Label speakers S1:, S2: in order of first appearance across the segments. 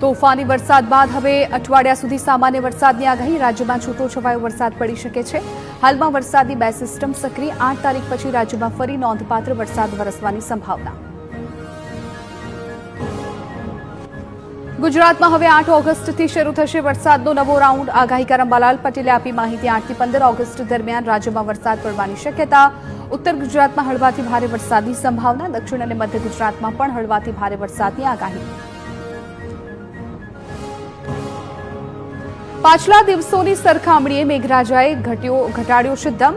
S1: તોફાની વરસાદ બાદ હવે અઠવાડિયા સુધી સામાન્ય વરસાદની આગાહી. રાજ્યમાં છૂટોછવાયો વરસાદ પડી શકે છે. હાલમાં વરસાદની બે સિસ્ટમ સક્રિય. 8 તારીખ પછી રાજ્યમાં ફરી નોંધપાત્ર વરસાદ વરસવાની સંભાવના. ગુજરાતમાં હવે 8 ઓગસ્ટથી શરૂ થશે વરસાદનો નવો રાઉન્ડ. આગાહીકાર અંબાલાલ પટેલે આપી માહિતી. 8 થી 15 ઓગસ્ટ દરમિયાન રાજ્યમાં વરસાદ પડવાની શક્યતા. ઉત્તર ગુજરાતમાં હળવાથી ભારે વરસાદની સંભાવના. દક્ષિણ અને મધ્ય ગુજરાતમાં પણ હળવાથી ભારે વરસાદની આગાહી. પાછલા દિવસોની સરખામણીએ મેઘરાજાએ ઘટાડ્યો છે દમ.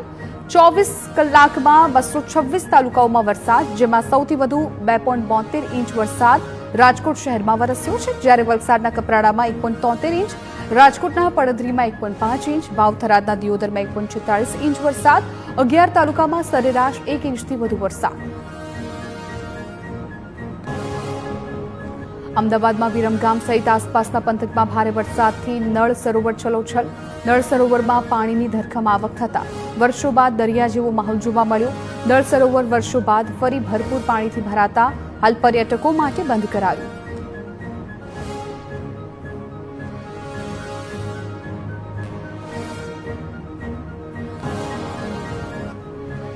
S1: 24 કલાકમાં 226 તાલુકાઓમાં વરસાદ, જેમાં સૌથી વધુ 2.72 ઇંચ વરસાદ રાજકોટ શહેરમાં વરસ્યો છે, જ્યારે વલસાડના કપરાડામાં 1.73 ઇંચ, રાજકોટના પડધરીમાં 1.5 ઇંચ, વાવ-થરાદના દિયોદરમાં 1.46 ઇંચ વરસાદ, 11 તાલુકામાં સરેરાશ 1 ઇંચથી વધુ વરસાદ. અમદાવાદમાં વિરમગામ સહિત આસપાસના પંથકમાં ભારે વરસાદથી નળ સરોવર છલોછલ. નળ સરોવરમાં પાણીની ધરખમ આવક થતા વર્ષો બાદ દરિયા જેવો માહોલ જોવા મળ્યો. નળ સરોવર વર્ષો બાદ ફરી ભરપૂર પાણીથી ભરાતા હાલ પર્યટકો માટે બંધ કરાયું.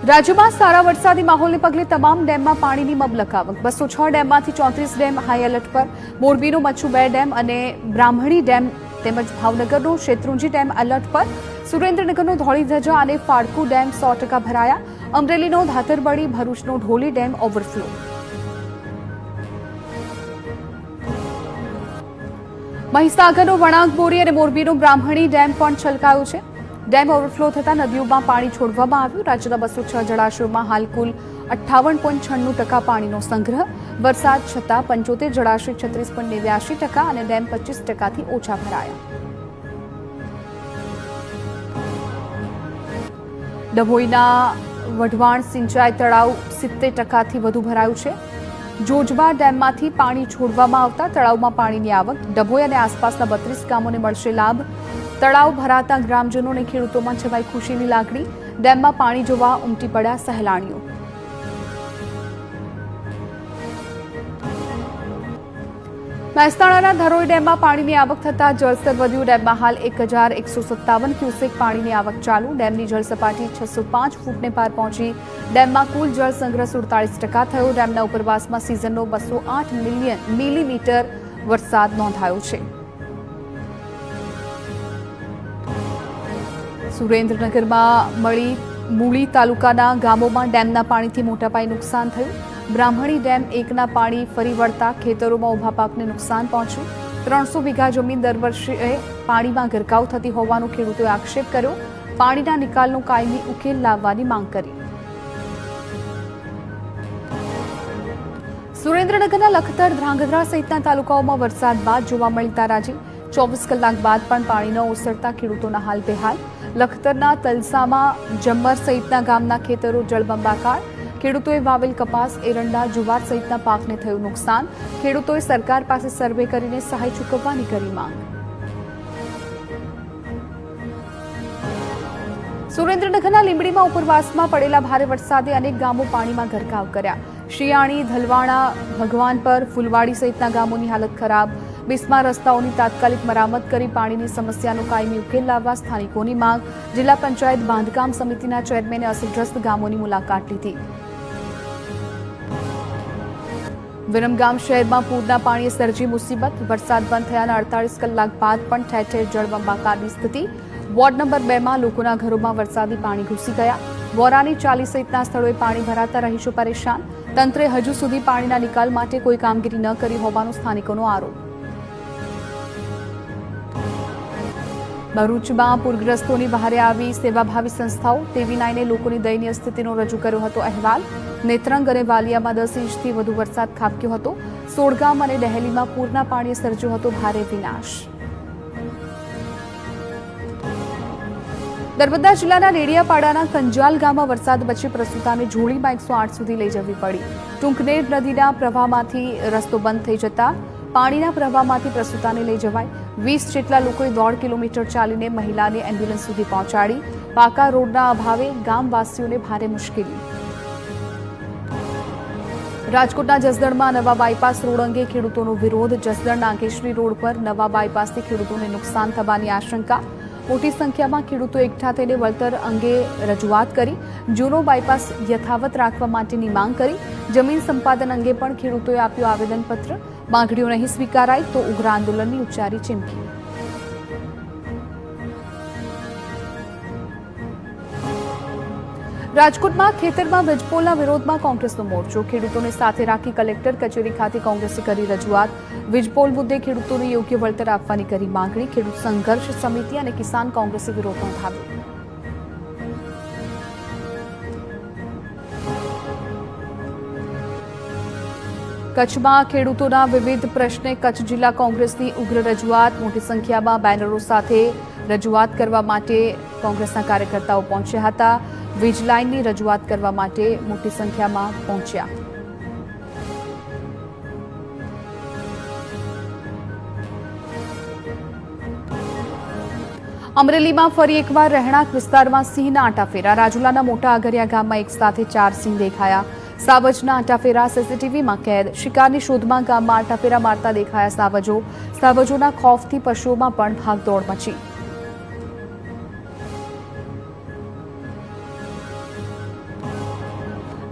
S1: રાજ્યમાં સારા વરસાદી માહોલને પગલે તમામ ડેમમાં પાણીની મબલખ આવક. 206 ડેમમાંથી 34 ડેમ હાઈ એલર્ટ પર. મોરબીનો મચ્છુ 2 ડેમ અને બ્રાહ્મણી ડેમ તેમજ ભાવનગરનો શેત્રુંજી ડેમ એલર્ટ પર. સુરેન્દ્રનગરનો ધોળીધજા અને ફાળકુ ડેમ 100% ભરાયા. અમરેલીનો ધાતરબડી, ભરૂચનો ઢોલી ડેમ ઓવરફ્લો. મહીસાગરનો વણાક બોરી અને મોરબીનો બ્રાહ્મણી ડેમ પણ છલકાયો છે. ડેમ ઓવરફ્લો થતાં નદીઓમાં પાણી છોડવામાં આવ્યું. રાજ્યના 206 જળાશયોમાં હાલ કુલ 58.96% પાણીનો સંગ્રહ. વરસાદ છતાં 75 જળાશય 36.89% અને ડેમ 25%થી ઓછા ભરાયા. ડભોઈના વઢવાણ સિંચાઈ તળાવ 70%થી વધુ ભરાયું છે. જોજબા ડેમમાંથી પાણી છોડવામાં આવતા તળાવમાં પાણીની આવક. ડભોઈ અને આસપાસના 32 ગામોને મળશે લાભ. તળાવ ભરાતા ગ્રામજનો અને ખેડૂતોમાં છવાઈ ખુશીની લાગણી. ડેમમાં પાણી જોવા ઉમટી પડ્યા સહેલાણીઓ. મહેસાણાના ધરોઈ ડેમમાં પાણીની આવક થતા જળસ્તર વધ્યું. ડેમમાં હાલ 1157 ક્યુસેક પાણીની આવક ચાલુ. ડેમની જળસપાટી 605 ફૂટને પાર પહોંચી. ડેમમાં કુલ જળ સંગ્રહ 47% થયો. ડેમના ઉપરવાસમાં સિઝનનો 208 મિલીમીટર વરસાદ નોંધાયો છે. સુરેન્દ્રનગરમાં મૂળી તાલુકાના ગામોમાં ડેમના પાણીથી મોટા પાયે નુકસાન થયું. બ્રાહ્મણી ડેમ 1ના પાણી ફરી વળતા ખેતરોમાં ઉભા પાકને નુકસાન પહોંચ્યું. 300 વીઘા જમીન દર વર્ષે પાણીમાં ગરકાવ થતી હોવાનો ખેડૂતોએ આક્ષેપ કર્યો. પાણીના નિકાલનો કાયમી ઉકેલ લાવવાની માંગ કરી. સુરેન્દ્રનગરના લખતર, ધ્રાંગધ્રા સહિતના તાલુકાઓમાં વરસાદ બાદ જોવા મળી તારાજી. 24 કલાક બાદ પણ પાણી ન ઓસરતા ખેડૂતોના હાલ બેહાલ. લખતરના તલસામાં જમ્મર સહિતના ગામના ખેતરો જળબંબાકાર. ખેડૂતોએ વાવેલ કપાસ, એરંડા, જુવાર સહિતના પાકને થયું નુકસાન. ખેડૂતોએ સરકાર પાસે સર્વે કરીને સહાય ચૂકવવાની કરી માંગ. સુરેન્દ્રનગરના લીંબડીમાં ઉપરવાસમાં પડેલા ભારે વરસાદે અનેક ગામો પાણીમાં ગરકાવ કર્યા. શિયાણી, ધલવાણા, ભગવાનપર, ફૂલવાડી સહિતના ગામોની હાલત ખરાબ. બિસ્માર રસ્તાઓની તાત્કાલિક મરામત કરી પાણીની સમસ્યાનો કાયમી ઉકેલ લાવવા સ્થાનિકોની માંગ. જિલ્લા પંચાયત બાંધકામ સમિતિના ચેરમેને અસરગ્રસ્ત ગામોની મુલાકાત લીધી. વિરમગામ શહેરમાં પૂરના પાણીએ સર્જી મુસીબત. વરસાદ બંધ થયાના 48 કલાક બાદ પણ ઠેર ઠેર જળબંબાકારની સ્થિતિ. વોર્ડ નંબર 2માં લોકોના ઘરોમાં વરસાદી પાણી ઘૂસી ગયા. વોરાની ચાલી સહિતના સ્થળોએ પાણી ભરાતા રહીશો પરેશાન. તંત્રે હજુ સુધી પાણીના નિકાલ માટે કોઈ કામગીરી ન કરી હોવાનો સ્થાનિકોનો આરોપ. ભરૂચમાં પૂરગ્રસ્તોની વહારે આવી સેવાભાવી સંસ્થાઓ. TV9એ લોકોની દયનીય સ્થિતિનો રજૂ કર્યો હતો અહેવાલ. નેત્રંગ અને વાલિયામાં 10 ઇંચથી વધુ વરસાદ ખાબક્યો હતો. સોડગામ અને ડહેલીમાં પૂરના પાણીએ સર્જ્યો હતો ભારે વિનાશ. નર્મદા જિલ્લાના ડેડિયાપાડાના કંજાલ ગામમાં વરસાદ વચ્ચે પ્રસૂતાને જોડીમાં 108 સુધી લઈ જવી પડી. ટૂંકનેર નદીના પ્રવાહમાંથી રસ્તો બંધ થઈ જતા પાણીના પ્રવાહમાંથી પ્રસૂતાને લઈ જવાય. 20 જેટલા લોકોએ 1.5 કિલોમીટર ચાલીને મહિલાને એમ્બ્યુલન્સ સુધી પહોંચાડી. પાકા રોડના અભાવે ગામવાસીઓને ભારે મુશ્કેલી. રાજકોટના જસદણમાં નવા બાયપાસ રોડ અંગે ખેડૂતોનો વિરોધ. જસદણ નાગેશ્વરી રોડ પર નવા બાયપાસથી ખેડૂતોને નુકસાન થવાની આશંકા. મોટી સંખ્યામાં ખેડૂતો એકઠા થઈને વળતર અંગે રજૂઆત કરી. જૂનો બાયપાસ યથાવત રાખવા માટેની માંગ કરી. જમીન સંપાદન અંગે પણ ખેડૂતોએ આપ્યું આવેદનપત્ર. માંગણીઓ નહીં સ્વીકારાય તો ઉગ્ર આંદોલનની ઉચ્ચારી ચીમકી. રાજકોટમાં ખેતરમાં વીજપોલના વિરોધમાં કોંગ્રેસનો મોરચો. ખેડૂતોને સાથે રાખી કલેક્ટર કચેરી ખાતે કોંગ્રેસે કરી રજૂઆત. વીજપોલ મુદ્દે ખેડૂતોને યોગ્ય વળતર આપવાની કરી માંગણી. ખેડૂત સંઘર્ષ સમિતિ અને કિસાન કોંગ્રેસે વિરોધ નોંધાવ્યો. કચ્છમાં ખેડૂતોના વિવિધ પ્રશ્ને કચ્છ જિલ્લા કોંગ્રેસની ઉગ્ર રજૂઆત. મોટી સંખ્યામાં બેનરો સાથે રજૂઆત કરવા માટે કોંગ્રેસના કાર્યકર્તાઓ પહોંચ્યા હતા. વીજ લાઇનની રજૂઆત કરવા માટે મોટી સંખ્યામાં પહોંચ્યા. અમરેલીમાં ફરી એકવાર રહેણાંક વિસ્તારમાં સિંહના આંટાફેરા. રાજુલાના મોટા આગરિયા ગામમાં એક સાથે 4 સિંહ દેખાયા. સાવજના આંટાફેરા સીસીટીવીમાં કેદ. શિકારની શોધમાં ગામમાં આંટાફેરા મારતા દેખાયા સાવજો. સાવજોના ખોફથી પશુઓમાં પણ ભાગદોડ મચી.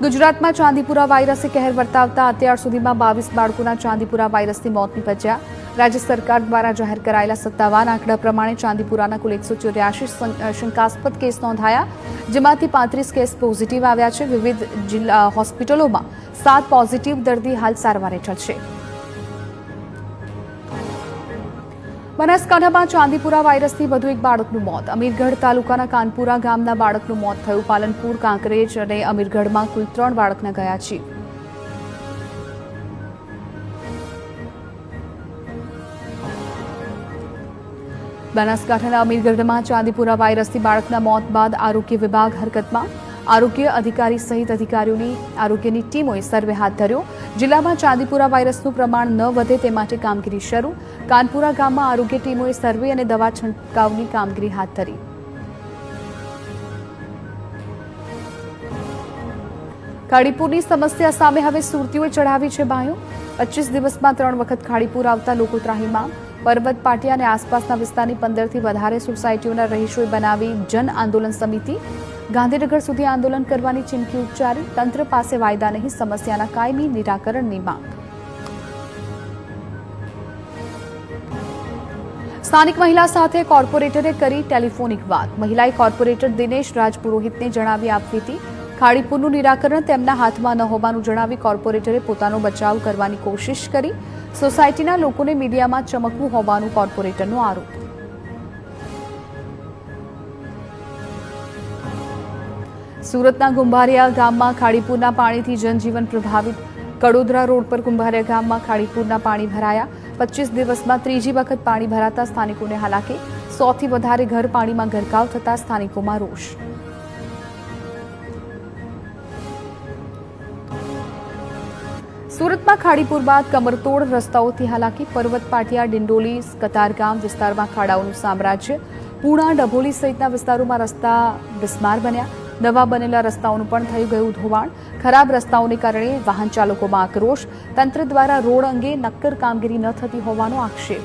S1: ગુજરાતમાં ચાંદીપુરા વાયરસે કહેર વર્તાવતા અત્યાર સુધીમાં 22 બાળકોના ચાંદીપુરા વાયરસથી મોત નીપજ્યા. રાજ્ય સરકાર દ્વારા જાહેર કરાયેલા સત્તાવાર આંકડા પ્રમાણે ચાંદીપુરાના કુલ 184 શંકાસ્પદ કેસ નોંધાયા, જેમાંથી 35 કેસ પોઝિટિવ આવ્યા છે. વિવિધ જિલ્લા હોસ્પિટલોમાં 7 પોઝિટિવ દર્દી હાલ સારવાર હેઠળ છે. બનાસકાંઠામાં ચાંદીપુરા વાયરસથી વધુ એક બાળકનું મોત. અમીરગઢ તાલુકાના કાનપુરા ગામના બાળકનું મોત થયું. પાલનપુર, કાંકરેજ અને અમીરગઢમાં કુલ 3 બાળકના ગયા છે. બનાસકાંઠાના અમીરગઢમાં ચાંદીપુરા વાયરસથી બાળકના મોત બાદ આરોગ્ય વિભાગ હરકતમાં. આરોગ્ય અધિકારી સહિત અધિકારીઓની આરોગ્યની ટીમોએ સર્વે હાથ ધર્યો. જિલ્લામાં ચાંદીપુરા વાયરસનું પ્રમાણ ન વધે તે માટે કામગીરી શરૂ. કાનપુરા ગામમાં આરોગ્ય ટીમોએ સર્વે અને દવા છંટકાવની કામગીરી હાથ ધરી. ખાડીપુરની સમસ્યા સામે હવે સુરતીઓએ ચઢાવી છે બાયો. 25 દિવસમાં 3 વખત ખાડીપુર આવતા લોકો ત્રાહિમામ. પર્વત પાટિયા અને આસપાસના વિસ્તારની 15થી વધારે સોસાયટીઓના રહીશોએ બનાવી જન આંદોલન સમિતિ. ગાંધીનગર સુધી આંદોલન કરવાની ચીમકી ઉચ્ચારી. તંત્ર પાસે વાયદા નહીં, સમસ્યાના કાયમી નિરાકરણની માંગ. સ્થાનિક મહિલા સાથે કોર્પોરેટરે કરી ટેલિફોનિક વાત. મહિલાએ કોર્પોરેટર દિનેશ રાજપુરોહિતને જણાવી આપી હતી. ખાડીપુરનું નિરાકરણ તેમના હાથમાં ન હોવાનું જણાવી કોર્પોરેટરે પોતાનો બચાવ કરવાની કોશિશ કરી. સોસાયટીના લોકોને મીડિયામાં ચમકવું હોવાનું કોર્પોરેટરનો આરોપ. સુરતના કુંભારિયા ગામમાં ખાડીપુરના પાણીથી જનજીવન પ્રભાવિત. કડોદરા રોડ પર કુંભારિયા ગામમાં ખાડીપુરના પાણી ભરાયા. 25 દિવસમાં ત્રીજી વખત પાણી ભરાતા સ્થાનિકોને હાલાકી. 100થી વધારે ઘર પાણીમાં ગરકાવ થતા સ્થાનિકોમાં રોષ. સુરતમાં ખાડીપુર બાદ કમરતોડ રસ્તાઓથી હાલાકી. પર્વત પાટિયા, ડિંડોલી, કતારગામ વિસ્તારમાં ખાડાઓનું સામ્રાજ્ય. પૂણા, ડભોલી સહિતના વિસ્તારોમાં રસ્તા બિસ્માર બન્યા. નવા બનેલા રસ્તાઓનું પણ થયું ગયું ધોવાણ. ખરાબ રસ્તાઓને કારણે વાહન ચાલકોમાં આક્રોશ. તંત્ર દ્વારા રોડ અંગે નક્કર કામગીરી ન થતી હોવાનો આક્ષેપ.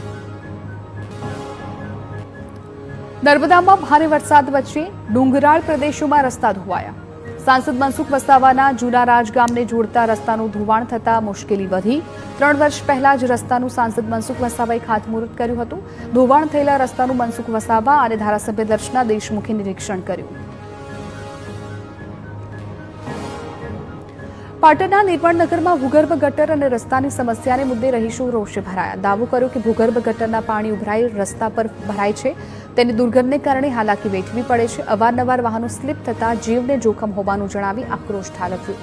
S1: નર્મદામાં ભારે વરસાદ વચ્ચે ડુંગરાળ પ્રદેશોમાં રસ્તા ધોવાયા. સાંસદ મનસુખ વસાવાના જૂના રાજગામને જોડતા રસ્તાનું ધોવાણ થતા મુશ્કેલી વધી. 3 વર્ષ પહેલા જ રસ્તાનું સાંસદ મનસુખ વસાવાએ ખાતમુહૂર્ત કર્યું હતું. ધોવાણ થયેલા રસ્તાનું મનસુખ વસાવા અને ધારાસભ્ય દર્શના દેશમુખે નિરીક્ષણ કર્યું. પાટણના નિર્મળનગરમાં ભૂગર્ભ ગટર અને રસ્તાની સમસ્યાને મુદ્દે રહીશો રોષે ભરાયા. દાવો કર્યો કે ભૂગર્ભ ગટરના પાણી ઉભરાઈ રસ્તા પર ભરાય છે. તેની દુર્ગંધને કારણે હાલાકી વેઠવી પડે છે. અવારનવાર વાહનો સ્લીપ થતા જીવને જોખમ હોવાનું જણાવી આક્રોશ ઠાલવ્યો.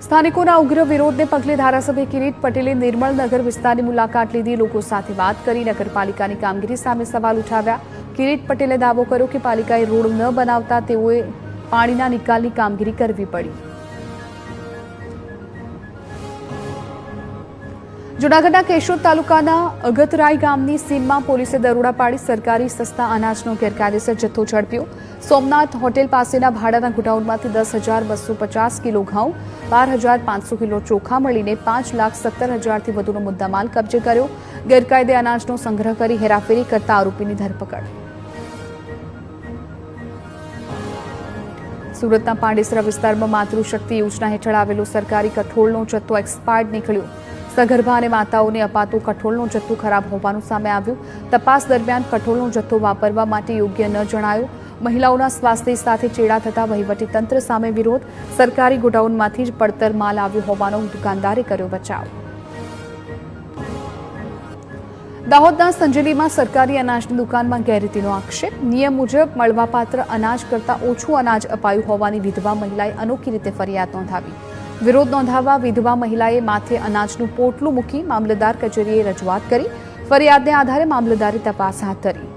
S1: સ્થાનિકોના ઉગ્ર વિરોધને પગલે ધારાસભ્ય કિરીટ પટેલે નિર્મળનગર વિસ્તારની મુલાકાત લીધી. લોકો સાથે વાત કરી નગરપાલિકાની કામગીરી સામે સવાલ ઉઠાવ્યા. કિરીટ પટેલે દાવો કર્યો કે પાલિકાએ રોડ ન બનાવતા તેઓએ પાણીના નિકાલની કામગીરી કરવી પડી. જૂનાગઢના કેશોદ તાલુકાના અગતરાઈ ગામની સીમમાં પોલીસે દરોડા પાડી સરકારી સસ્તા અનાજનો ગેરકાયદેસર જથ્થો ઝડપ્યો. સોમનાથ હોટેલ પાસેના ભાડાના ગોડાઉનમાંથી 10,250 કિલો ઘઉં, 12,500 કિલો ચોખા મળીને 5,17,000થી વધુનો મુદ્દામાલ કબજે કર્યો. ગેરકાયદે અનાજનો સંગ્રહ કરી હેરાફેરી કરતા આરોપીની ધરપકડ. સુરતના પાંડેસરા વિસ્તારમાં માતૃશક્તિ યોજના હેઠળ આવેલો સરકારી કઠોળનો જથ્થો એક્સપાયર્ડ નીકળ્યો. સગર્ભા અને માતાઓને અપાતો કઠોળનો જથ્થો ખરાબ હોવાનું સામે આવ્યું. તપાસ દરમિયાન કઠોળનો જથ્થો વાપરવા માટે યોગ્ય ન જણાયો. મહિલાઓના સ્વાસ્થ્ય સાથે ચેડા થતા વહીવટીતંત્ર સામે વિરોધ. સરકારી ગોડાઉનમાંથી જ પડતર માલ આવ્યો હોવાનો દુકાનદારે કર્યો બચાવ. દાહોદના સંજેલીમાં સરકારી અનાજની દુકાનમાં ગેરરીતિનો આક્ષેપ. નિયમ મુજબ મળવાપાત્ર અનાજ કરતાં ઓછું અનાજ અપાયું હોવાની વિધવા મહિલાએ અનોખી રીતે ફરિયાદ નોંધાવી. વિરોધ નોંધાવવા વિધવા મહિલાએ માથે અનાજનું પોટલું મૂકી મામલતદાર કચેરીએ રજૂઆત કરી. ફરિયાદને આધારે મામલતદારે તપાસ હાથ ધરી.